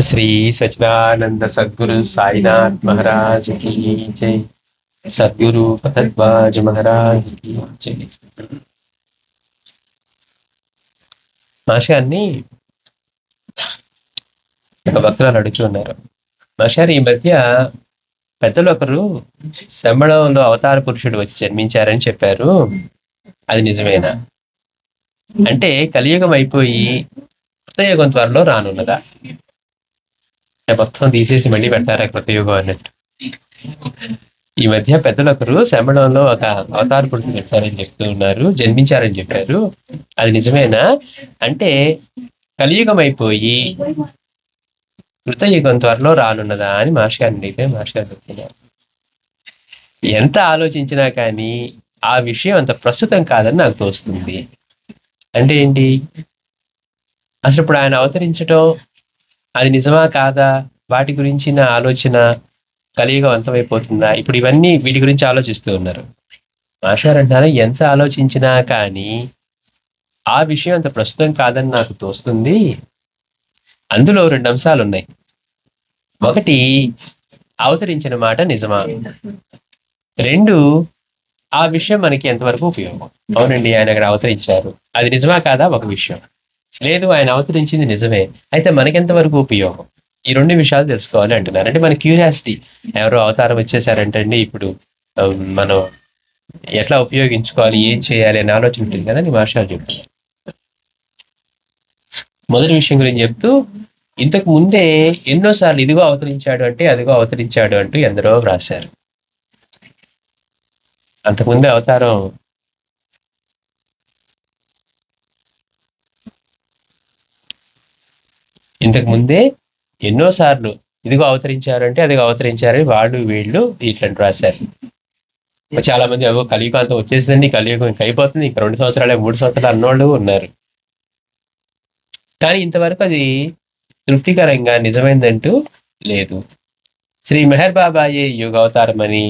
श्री सच्चिदानंद सद्गुरु साईनाथ महाराज की जय। सद्गुरु भरद्वाज महाराज की जय। మాషాన్ని ఒక భక్తులు అడుగుతున్నారు, మాషారు ఈ మధ్య పెద్దలు ఒకరు శంబళంలో అవతార పురుషుడు వచ్చి జన్మించారని చెప్పారు, అది నిజమేనా? అంటే కలియుగం అయిపోయి కృతయుగం త్వరలో రానున్నదా? మొత్తం తీసేసి మళ్ళీ పెట్టారా కృతయుగం అన్నట్టు. ఈ మధ్య పెద్దలు ఒకరు శంబళంలో ఒక అవతార పురుషుడు వచ్చారని చెప్తూ ఉన్నారు, జన్మించారని చెప్పారు, అది నిజమేనా? అంటే కలియుగం అయిపోయి కృతయుగం త్వరలో రానున్నదా అని మాస్టర్ అడిగితే మాస్టర్ చెప్తున్నారు, ఎంత ఆలోచించినా కానీ ఆ విషయం అంత ప్రస్తుతం కాదని నాకు తోస్తుంది. అంటే ఏంటి అసలు? ఇప్పుడు ఆయన అవతరించడం అది నిజమా కాదా, వాటి గురించిన ఆలోచన కలియుగం అంతమైపోతుందా, ఇప్పుడు ఇవన్నీ వీటి గురించి ఆలోచిస్తూ ఉన్నారు. మాస్టర్ అంటారా, ఎంత ఆలోచించినా కానీ ఆ విషయం అంత ప్రస్తుతం కాదని నాకు తోస్తుంది. అందులో 2 అంశాలు ఉన్నాయి. ఒకటి, అవతరించిన మాట నిజమా. 2, ఆ విషయం మనకి ఎంతవరకు ఉపయోగం. అవునండి, ఆయన అక్కడ అవతరించారు, అది నిజమా కాదా ఒక విషయం. లేదు, ఆయన అవతరించింది నిజమే, అయితే మనకెంతవరకు ఉపయోగం. ఈ 2 విషయాలు తెలుసుకోవాలి అంటున్నారు. అంటే మన క్యూరియాసిటీ, ఎవరో అవతారం వచ్చేసారంటండి, ఇప్పుడు మనం ఎట్లా ఉపయోగించుకోవాలి, ఏం చేయాలి అనే ఆలోచన ఉంటుంది కదా అని మాస్టర్ చెప్తున్నారు. మొదటి విషయం గురించి చెప్తూ, ఇంతకు ముందే ఎన్నోసార్లు ఇదిగో అవతరించాడు అంటే అదిగో అవతరించాడు అంటూ ఎందరో వ్రాశారు. అంతకుముందే అవతారం ఇంతకు ముందే ఎన్నోసార్లు ఇదిగో అవతరించారు అంటే అదిగో అవతరించారని వాళ్ళు వీళ్ళు ఇట్లాంటి రాశారు. చాలా మంది అవో కలియుగంతో వచ్చేసిందండి, కలియుగం ఇంక అయిపోతుంది, ఇంక 2 సంవత్సరాలే 3 సంవత్సరాలు అన్నోళ్ళు ఉన్నారు. కానీ ఇంతవరకు అది తృప్తికరంగా నిజమైందంటూ లేదు. శ్రీ మెహర్ బాబాయే యుగ అవతారం అని,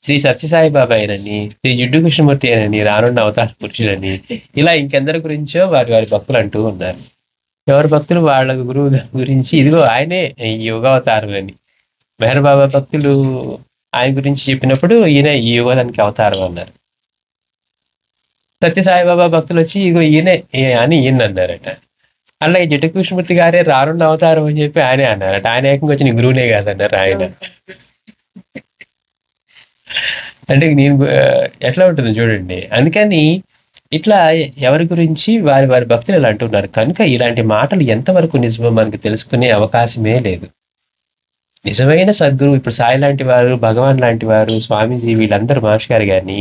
శ్రీ సత్యసాయి బాబాయేనని, శ్రీ జిడ్డు కృష్ణమూర్తి అని, రానున్న అవతార పురుషులని, ఇలా ఇంకెందరి గురించో వారి భక్తులు అంటూ ఉన్నారు. ఎవరి భక్తులు వాళ్ళ గురువు గురించి ఇదిగో ఆయనే ఈ యుగావతారం అని, మెహర్ బాబా భక్తులు ఆయన గురించి చెప్పినప్పుడు ఈయన ఈ యుగానికి అవతారం అన్నారు. సత్యసాయి బాబా భక్తులు వచ్చి ఇదిగో ఈయనే అని ఈయన అన్నారట. అలా ఈ జిడ్డు కృష్ణమూర్తి గారే రానున్న అవతారం అని చెప్పి ఆయనే అన్నారట. ఆయన ఏకంగా వచ్చి నీ గురువునే కాదన్నారు ఆయన. అంటే నేను ఎట్లా ఉంటుంది చూడండి. అందుకని ఇట్లా ఎవరి గురించి వారి భక్తులు ఇలా అంటున్నారు కనుక ఇలాంటి మాటలు ఎంతవరకు నిజమో మనకు తెలుసుకునే అవకాశమే లేదు. నిజమైన సద్గురువు, ఇప్పుడు సాయి లాంటి వారు, భగవాన్ లాంటి వారు, స్వామీజీ, వీళ్ళందరూ మాస్టర్ గారు కానీ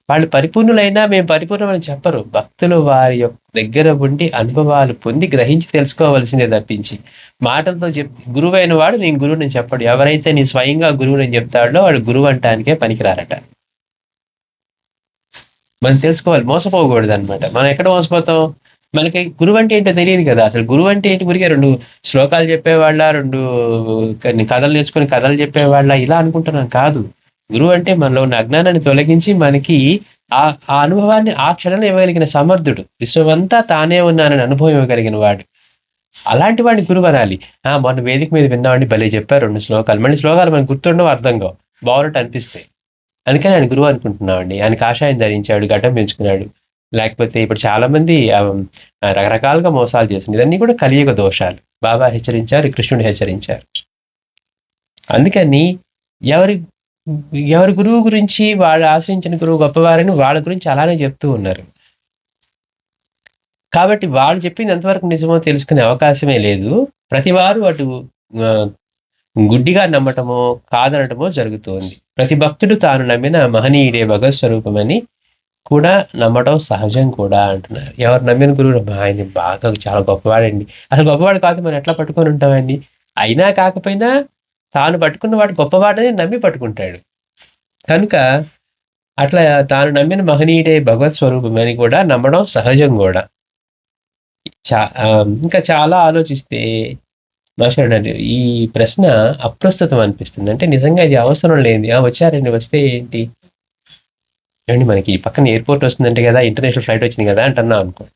వాళ్ళు పరిపూర్ణులైనా మేము పరిపూర్ణమని చెప్పరు. భక్తులు వారి యొక్క దగ్గర ఉండి అనుభవాలు పొంది గ్రహించి తెలుసుకోవాల్సిందే తప్పించి మాటలతో గురువు అయిన వాడు నేను గురువుని చెప్పడు. ఎవరైతే నీ స్వయంగా గురువుని చెప్తాడో వాడు గురువు అంటానికే పనికిరారట. మనం తెలుసుకోవాలి, మోసపోకూడదు అనమాట. మనం ఎక్కడ మోసపోతాం? మనకి గురువు అంటే ఏంటో తెలియదు కదా. అసలు గురువు అంటే ఏంటి? గురికే 2 శ్లోకాలు చెప్పేవాళ్ళ, 2 కథలు నేర్చుకుని కథలు చెప్పేవాళ్ళ, ఇలా అనుకుంటున్నాం. కాదు, గురువు అంటే మనలో ఉన్న అజ్ఞానాన్ని తొలగించి మనకి ఆ అనుభవాన్ని ఆ క్షణంలో ఇవ్వగలిగిన సమర్థుడు, విశ్వమంతా తానే ఉన్నానని అనుభవం ఇవ్వగలిగిన వాడు. అలాంటి వాడిని గురువు అనాలి. మొన్న వేదిక మీద విన్నామండి, భలే చెప్పారు 2 శ్లోకాలు. మళ్ళీ శ్లోకాలు మనకు గుర్తుండవు, అర్థంగా బాగున్నట్టు అనిపిస్తాయి. అందుకని ఆయన గురువు అనుకుంటున్నామండి. ఆయన కాషాయం ధరించాడు, గడ్డం పెంచుకున్నాడు. లేకపోతే ఇప్పుడు చాలా మంది రకరకాలుగా మోసాలు చేస్తున్నారు. ఇవన్నీ కూడా కలియుగ దోషాలు. బాబా హెచ్చరించారు, కృష్ణుడు హెచ్చరించారు. అందుకని ఎవరి గురువు గురించి, వాళ్ళు ఆశ్రయించిన గురువు గొప్పవారని వాళ్ళ గురించి అలానే చెప్తూ ఉన్నారు. కాబట్టి వాళ్ళు చెప్పింది ఎంతవరకు నిజమో తెలుసుకునే అవకాశమే లేదు. ప్రతి వారు అటు గుడ్డిగా నమ్మటమో కాదనటమో జరుగుతుంది. ప్రతి భక్తుడు తాను నమ్మిన మహనీయుడే భగవత్ స్వరూపమని కూడా నమ్మటం సహజం కూడా అంటున్నారు. ఎవరు నమ్మిన గురువు ఆయన బాగా చాలా గొప్పవాడండి, అసలు గొప్పవాడు కాదు మనం ఎట్లా పట్టుకొని ఉంటామండి. అయినా కాకపోయినా తాను పట్టుకున్న వాడు గొప్పవాడని నమ్మి పట్టుకుంటాడు. కనుక అట్లా తాను నమ్మిన మహనీయుడే భగవత్ స్వరూపమని కూడా నమ్మడం సహజం కూడా. ఇంకా చాలా ఆలోచిస్తే మాట్లాడండి, ఈ ప్రశ్న అప్రస్తుతం అనిపిస్తుంది. అంటే నిజంగా ఇది అవసరం లేని వచ్చారండి, వస్తే ఏంటి ఏమండి, మనకి పక్కన ఎయిర్పోర్ట్ వస్తుందంటే కదా, ఇంటర్నేషనల్ ఫ్లైట్ వచ్చింది కదా అంటున్నాం అనుకోండి.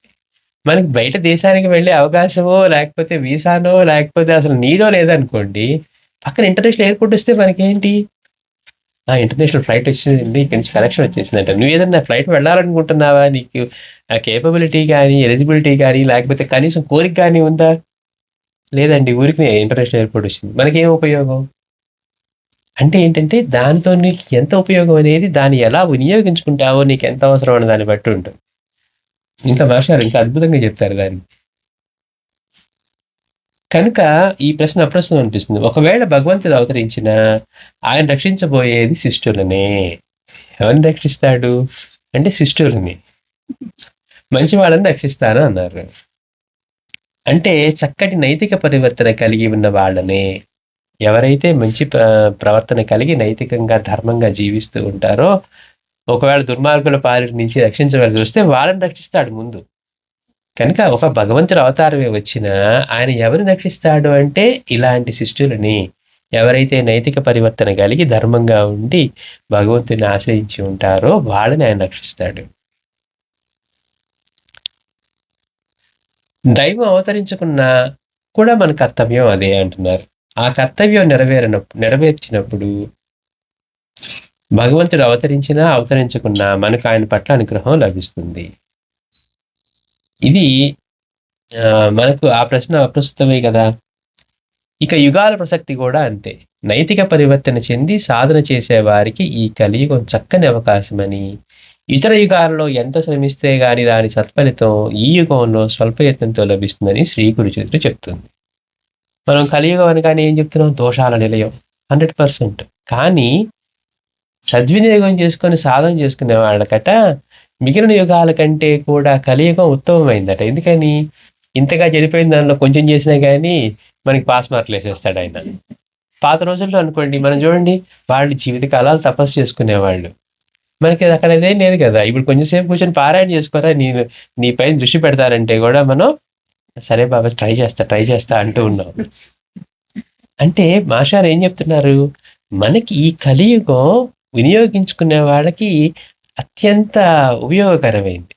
మనకి బయట దేశానికి వెళ్ళే అవకాశమో, లేకపోతే వీసానో, లేకపోతే అసలు నీడో లేదనుకోండి, పక్కన ఇంటర్నేషనల్ ఎయిర్‌పోర్ట్ వస్తే మనకేంటి? ఇంటర్నేషనల్ ఫ్లైట్ వచ్చిందండి. ఇక్కడి నుంచి కనెక్షన్ వచ్చేసిందంట. నువ్వేదన్నా ఫ్లైట్ వెళ్ళాలనుకుంటున్నావా? నీకు కేపబిలిటీ గానీ, ఎలిజిబిలిటీ గానీ, లేకపోతే కనీసం కోరిక గానీ ఉందా? లేదండి. ఊరికనే ఇంటర్నేషనల్ ఎయిర్‌పోర్ట్ వచ్చింది. మనకేం ఉపయోగం? అంటే ఏంటంటే, దానితో నీకు ఎంత ఉపయోగం అనేది దాన్ని ఎలా వినియోగించుకుంటావో నీకెంత అవసరం అనే దాన్ని బట్టి ఉంటుంది. ఇంకా మాస్టారు ఇంకా అద్భుతంగా చెప్తారు దాన్ని. కనుక ఈ ప్రశ్న అప్రస్తుతం అనిపిస్తుంది. ఒకవేళ భగవంతుడు అవతరించినా ఆయన రక్షించబోయేది శిష్టులనే. ఎవరిని రక్షిస్తాడు? అంటే శిష్టులని. మంచి వాళ్ళని రక్షిస్తాను అన్నారు. అంటే చక్కటి నైతిక పరివర్తన కలిగి ఉన్న వాళ్ళనే. ఎవరైతే మంచి ప్రవర్తన కలిగి నైతికంగా, ధర్మంగా జీవిస్తూ ఉంటారో, ఒకవేళ దుర్మార్గుల పాలి నుంచి రక్షించవలసి వస్తే వాళ్ళని రక్షిస్తాడు ముందు. కనుక ఒక భగవంతుడు అవతారమే వచ్చినా ఆయన ఎవరిని రక్షిస్తాడు అంటే ఇలాంటి శిష్టులని. ఎవరైతే నైతిక పరివర్తన కలిగి ధర్మంగా ఉండి భగవంతుని ఆశ్రయించి ఉంటారో వాళ్ళని ఆయన రక్షిస్తాడు. దైవం అవతరించుకున్నా కూడా మన కర్తవ్యం అదే అంటున్నారు. ఆ కర్తవ్యం నెరవేర్చినప్పుడు భగవంతుడు అవతరించినా అవతరించకున్నా మనకు ఆయన పట్ల అనుగ్రహం లభిస్తుంది. ఇది మనకు ఆ ప్రశ్న అప్రస్తుతమే కదా. ఇక యుగాల ప్రసక్తి కూడా అంతే. నైతిక పరివర్తన చెంది సాధన చేసే వారికి ఈ కలియుగం చక్కని అవకాశమని, ఇతర యుగాలలో ఎంత శ్రమిస్తే గాని దాని సత్ఫలితం ఈ యుగంలో స్వల్పయత్నంతో లభిస్తుందని శ్రీ గురుచరిత్ర చెప్తుంది. మనం కలియుగం అనగానే ఏం చెప్తున్నాం? దోషాల నిలయం 100%. కానీ సద్వినియోగం చేసుకొని సాధన చేసుకునే వాళ్ళకట మిగిలిన యుగాల కంటే కూడా కలియుగం ఉత్తమమైందట. ఎందుకని? ఇంతగా చెడిపోయిన దానిలో కొంచెం చేసినా కానీ మనకి పాస్ మార్కులు వేసేస్తాడు ఆయన. పాత రోజుల్లో అనుకోండి, మనం చూడండి, వాళ్ళు జీవితకాలాలు తపస్సు చేసుకునేవాళ్ళు. మనకి అక్కడ అదేం లేదు కదా. ఇప్పుడు కొంచెంసేపు కూర్చొని పారాయణ చేసుకోరా, నీ పైన దృష్టి పెడతారంటే కూడా మనం సరే బాబా ట్రై చేస్తా అంటూ ఉన్నాం. అంటే మాస్టారు ఏం చెప్తున్నారు? మనకి ఈ కలియుగం వినియోగించుకునే వాళ్ళకి అత్యంత ఉపయోగకరమైంది.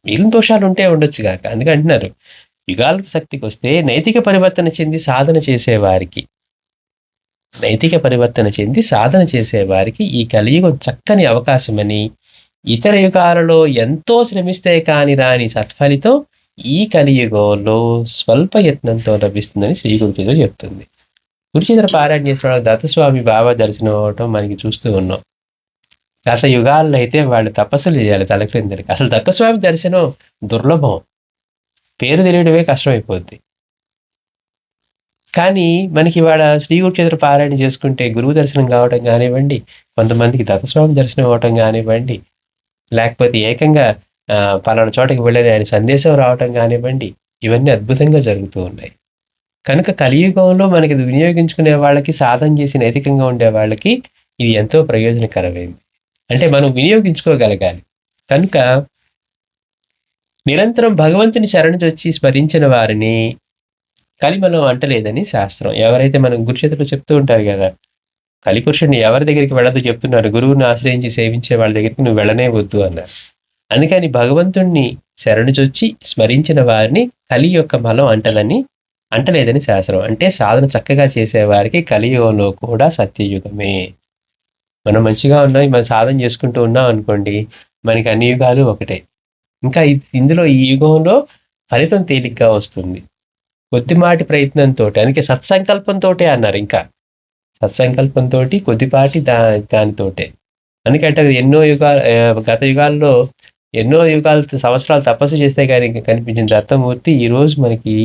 మిగిలిన దోషాలు ఉంటే ఉండొచ్చు కాక. అందుకే అంటున్నారు, యుగాల శక్తికి వస్తే నైతిక పరివర్తన చెంది సాధన చేసేవారికి ఈ కలియుగం చక్కని అవకాశమని, ఇతర యుగాలలో ఎంతో శ్రమిస్తే కాని రాని సత్ఫలితం ఈ కలియుగంలో స్వల్ప యత్నంతో లభిస్తుందని శ్రీ గురుచరిత్ర చెప్తుంది. గురుచరిత్ర పారాయణ చేసిన దత్తస్వామి బాబా దర్శనం అవటం మనకి చూస్తూ ఉన్నాం. గత యుగాల్లో అయితే వాళ్ళు తపస్సులు చేయాలి తలక్రిందరికి. అసలు దత్తస్వామి దర్శనం దుర్లభం, పేరు తెలియడమే కష్టమైపోద్ది. కానీ మనకి ఇవాళ శ్రీ గురుచరిత్ర పారాయణ చేసుకుంటే గురువు దర్శనం కావటం కానివ్వండి, కొంతమందికి దత్తస్వామి దర్శనం అవటం కానివ్వండి, లేకపోతే ఏకంగా పలానా చోటకి వెళ్ళని ఆయన సందేశం రావటం కానివ్వండి, ఇవన్నీ అద్భుతంగా జరుగుతూ ఉన్నాయి. కనుక కలియుగంలో మనకి వినియోగించుకునే వాళ్ళకి, సాధన చేసి నైతికంగా ఉండే వాళ్ళకి ఇది ఎంతో ప్రయోజనకరమైంది. అంటే మనం వినియోగించుకోగలగాలి. కనుక నిరంతరం భగవంతుని శరణుజొచ్చి స్మరించిన వారిని కలిమలం అంటలేదని శాస్త్రం. ఎవరైతే మనం గురుచరిత్రలో చెప్తూ ఉంటారు కదా, కలిపురుషుడిని ఎవరి దగ్గరికి వెళ్ళదు చెప్తున్నారు, గురువుని ఆశ్రయించి సేవించే వాళ్ళ దగ్గరికి నువ్వు వెళ్ళనే వద్దు అన్నారు. అందుకని భగవంతుణ్ణి శరణుజొచ్చి స్మరించిన వారిని కలి యొక్క మలం అంటలేదని శాస్త్రం. అంటే సాధన చక్కగా చేసేవారికి కలియుగంలో కూడా సత్యయుగమే. మనం మంచిగా ఉన్నాం, మనం సాధన చేసుకుంటూ ఉన్నాం అనుకోండి, మనకి అన్ని యుగాలు ఒకటే. ఇంకా ఇందులో ఈ యుగంలో ఫలితం తేలిగ్గా వస్తుంది. కొద్దిమాటి ప్రయత్నంతో, అందుకే సత్సంకల్పంతో అన్నారు. ఇంకా సత్సంకల్పంతో కొద్దిపాటి దానితోటే. ఎందుకంటే గత యుగాల్లో ఎన్నో సంవత్సరాలు తపస్సు చేస్తే కానీ కనిపించిన దత్తమూర్తి ఈరోజు మనకి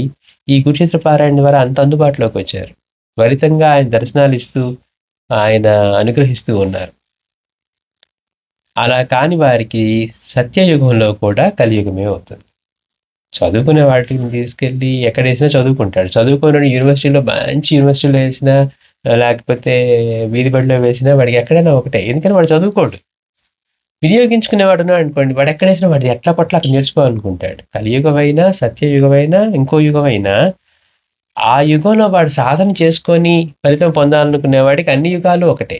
ఈ గురుచరిత్ర పారాయణ ద్వారా అంత అందుబాటులోకి వచ్చారు. త్వరితంగా ఆయన దర్శనాలు ఇస్తూ ఆయన అనుగ్రహిస్తూ ఉన్నారు. అలా కాని వారికి సత్యయుగంలో కూడా కలియుగమే అవుతుంది. చదువుకునే వాటిని తీసుకెళ్ళి ఎక్కడ వేసినా చదువుకుంటాడు. చదువుకున్న యూనివర్సిటీలో మంచి యూనివర్సిటీలో వేసినా, లేకపోతే వీధి బడిలో వేసినా వాడికి ఎక్కడైనా ఒకటే. ఎందుకని వాడు చదువుకోడు. వినియోగించుకునేవాడు అనుకోండి, వాడు ఎక్కడేసినా వాడు ఎట్లా పట్ల అక్కడ నేర్చుకోవాలనుకుంటాడు. కలియుగమైనా, సత్యయుగమైనా, ఇంకో యుగమైనా ఆ యుగంలో వాడు సాధన చేసుకొని ఫలితం పొందాలనుకునే వాడికి అన్ని యుగాలు ఒకటే.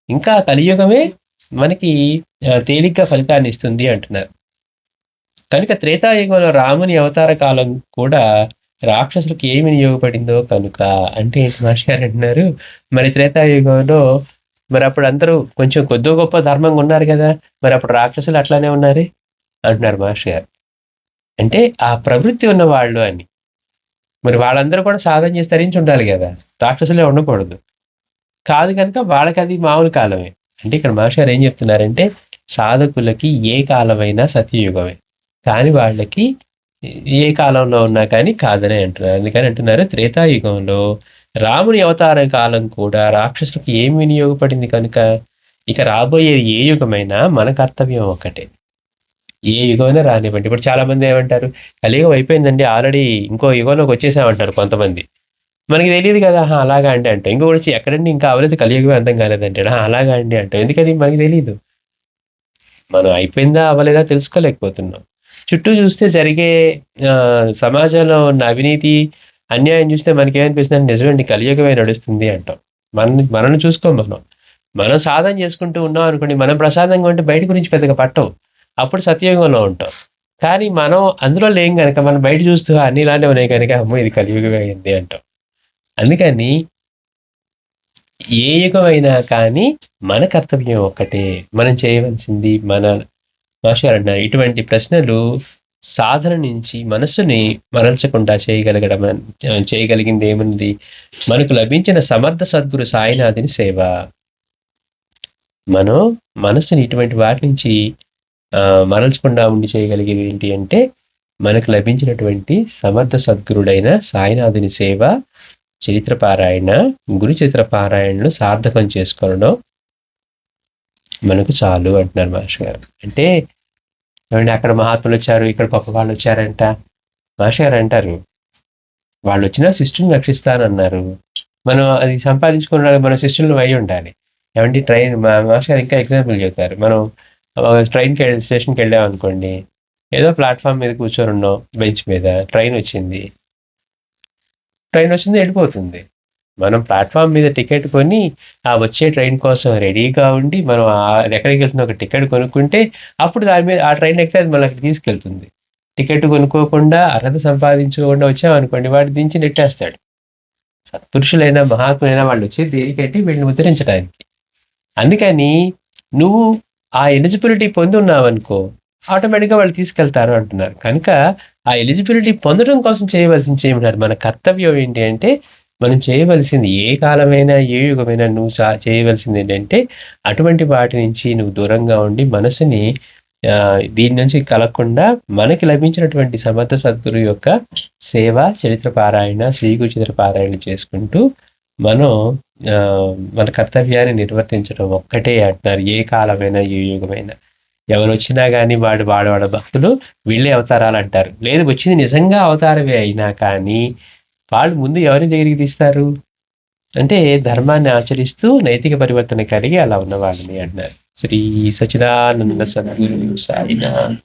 ఇంకా కలియుగమే మనకి తేలిగ్గా ఫలితాన్ని ఇస్తుంది అంటున్నారు. కనుక త్రేతాయుగంలో రాముని అవతార కాలం కూడా రాక్షసులకు ఏమి వినియోగపడిందో కనుక. అంటే ఏంటి మహర్షి గారు అంటున్నారు, మరి త్రేతాయుగంలో మరి అప్పుడు అందరూ కొంచెం కొద్దో గొప్ప ధర్మంగా ఉన్నారు కదా, మరి అప్పుడు రాక్షసులు అట్లానే ఉన్నారు అంటున్నారు మహర్షి గారు. అంటే ఆ ప్రవృత్తి ఉన్న వాళ్ళు అని. మరి వాళ్ళందరూ కూడా సాధన చేసి తరించి ఉండాలి కదా, రాక్షసులే ఉండకూడదు. కాదు కనుక వాళ్ళకి అది మామూలు కాలమే. అంటే ఇక్కడ మహర్షి గారు ఏం చెప్తున్నారంటే, సాధకులకి ఏ కాలమైనా సత్యయుగమే, కానీ వాళ్ళకి ఏ కాలంలో ఉన్నా కానీ కాదనే అంటున్నారు. అందుకని అంటున్నారు త్రేతాయుగంలో రాముని అవతార కాలం కూడా రాక్షసులకు ఏం వినియోగపడింది కనుక ఇక రాబోయే ఏ యుగమైనా మన కర్తవ్యం ఒకటే. ఏ యుగమైనా రానివ్వండి. ఇప్పుడు చాలా మంది ఏమంటారు, కలియుగం అయిపోయిందండి ఆల్రెడీ, ఇంకో యుగంలోకి వచ్చేసామంటారు కొంతమంది. మనకి తెలియదు కదా, అలాగా అండి అంటాం. ఇంకొకటి వచ్చి ఎక్కడండి ఇంకా అవ్వలేదు, కలియుగమే అర్థం కాలేదంటే అలాగా అండి అంటాం. ఎందుకని మనకి తెలియదు, మనం అయిపోయిందా అవ్వలేదా తెలుసుకోలేకపోతున్నాం. చుట్టూ చూస్తే జరిగే సమాజంలో ఉన్న అవినీతి అన్యాయం చూస్తే మనకేమనిపిస్తుంది, నిజమండి కలియుగమే నడుస్తుంది అంటాం. మనల్ని చూసుకోం. మనం సాధన చేసుకుంటూ ఉన్నాం అనుకోండి, మనం ప్రసాదంగా ఉంటే బయట గురించి పెద్దగా పట్టం, అప్పుడు సత్యయుగంలో ఉంటాం. కానీ మనం అందులో లేం కనుక మనం బయట చూస్తూ అన్ని ఇలాంటివి ఉన్నాయి కనుక అమ్మో ఇది కలియుగమే అయింది అంటాం. అందుకని ఏ యుగమైనా కానీ మన కర్తవ్యం ఒక్కటే, మనం చేయవలసింది మన మాస్టర్ గారు అంటారు, ఇటువంటి ప్రశ్నలు సాధన నుంచి మనస్సుని మరల్చకుండా చేయగలిగింది ఏముంది, మనకు లభించిన సమర్థ సద్గురు సాయినాథుని సేవ. మనం మనస్సుని ఇటువంటి వాటి నుంచి మరల్చకుండా ఉండి చేయగలిగేది ఏంటి అంటే, మనకు లభించినటువంటి సమర్థ సద్గురుడైన సాయినాథుని సేవ, చరిత్ర పారాయణ, గురు చరిత్ర పారాయణను సార్థకం చేసుకోవడం మనకు చాలు అంటున్నారు మాస్టర్ గారు. అంటే ఏమంటే అక్కడ మహాత్ములు వచ్చారు, ఇక్కడ గొప్ప వాళ్ళు వచ్చారంట. మాస్టర్ గారు అంటారు, వాళ్ళు వచ్చినా శిష్యుని రక్షిస్తానన్నారు, మనం అది సంపాదించుకున్న మన శిష్యులను అయి ఉండాలి. ఏమంటే ట్రైన్, మాస్టర్ గారు ఇంకా ఎగ్జాంపుల్ చెప్తారు, మనం ట్రైన్కి స్టేషన్కి వెళ్ళాం అనుకోండి, ఏదో ప్లాట్ఫామ్ మీద కూర్చొని ఉన్నాం బెంచ్ మీద, ట్రైన్ వచ్చింది వెళ్ళిపోతుంది. మనం ప్లాట్ఫామ్ మీద టికెట్ కొని ఆ వచ్చే ట్రైన్ కోసం రెడీగా ఉండి మనం ఎక్కడికి వెళ్తున్నా ఒక టికెట్ కొనుక్కుంటే అప్పుడు దాని మీద ఆ ట్రైన్ ఎక్కితే అది మనకి తీసుకెళ్తుంది. టికెట్ కొనుక్కోకుండా అర్హత సంపాదించుకోకుండా వచ్చామనుకోండి, వాడు దించి నెట్టేస్తాడు. సత్పురుషులైనా మహాత్ములైనా వాళ్ళు వచ్చి దేనికంటే వీళ్ళని ఉద్ధరించడానికి. అందుకని నువ్వు ఆ ఎలిజిబిలిటీ పొంది ఉన్నావనుకో, ఆటోమేటిక్గా వాళ్ళు తీసుకెళ్తారు అంటున్నారు. కనుక ఆ ఎలిజిబిలిటీ పొందడం కోసం చేయమన్నారు. మన కర్తవ్యం ఏంటి అంటే, మనం చేయవలసింది ఏ కాలమైనా ఏ యుగమైనా నువ్వు చేయవలసింది ఏంటంటే, అటువంటి వాటి నుంచి నువ్వు దూరంగా ఉండి మనసుని దీని నుంచి కలగకుండా మనకి లభించినటువంటి సమర్థ సద్గురు యొక్క సేవ, చరిత్ర పారాయణ, శ్రీగురు చరిత్ర పారాయణ చేసుకుంటూ మనం మన కర్తవ్యాన్ని నిర్వర్తించడం ఒక్కటే అంటున్నారు. ఏ కాలమైనా ఏ యుగమైనా ఎవరు వచ్చినా కానీ వాడు భక్తులు వీళ్ళే అవతారాలు అంటారు. లేదు వచ్చింది నిజంగా అవతారమే అయినా కానీ వాళ్ళు ముందు ఎవరి దగ్గరికి తీస్తారు అంటే, ధర్మాన్ని ఆచరిస్తూ నైతిక పరివర్తన కలిగి అలా ఉన్న వాళ్ళని అంటున్నారు. శ్రీ సచ్చిదానంద సద్గురు సాయినాథ్.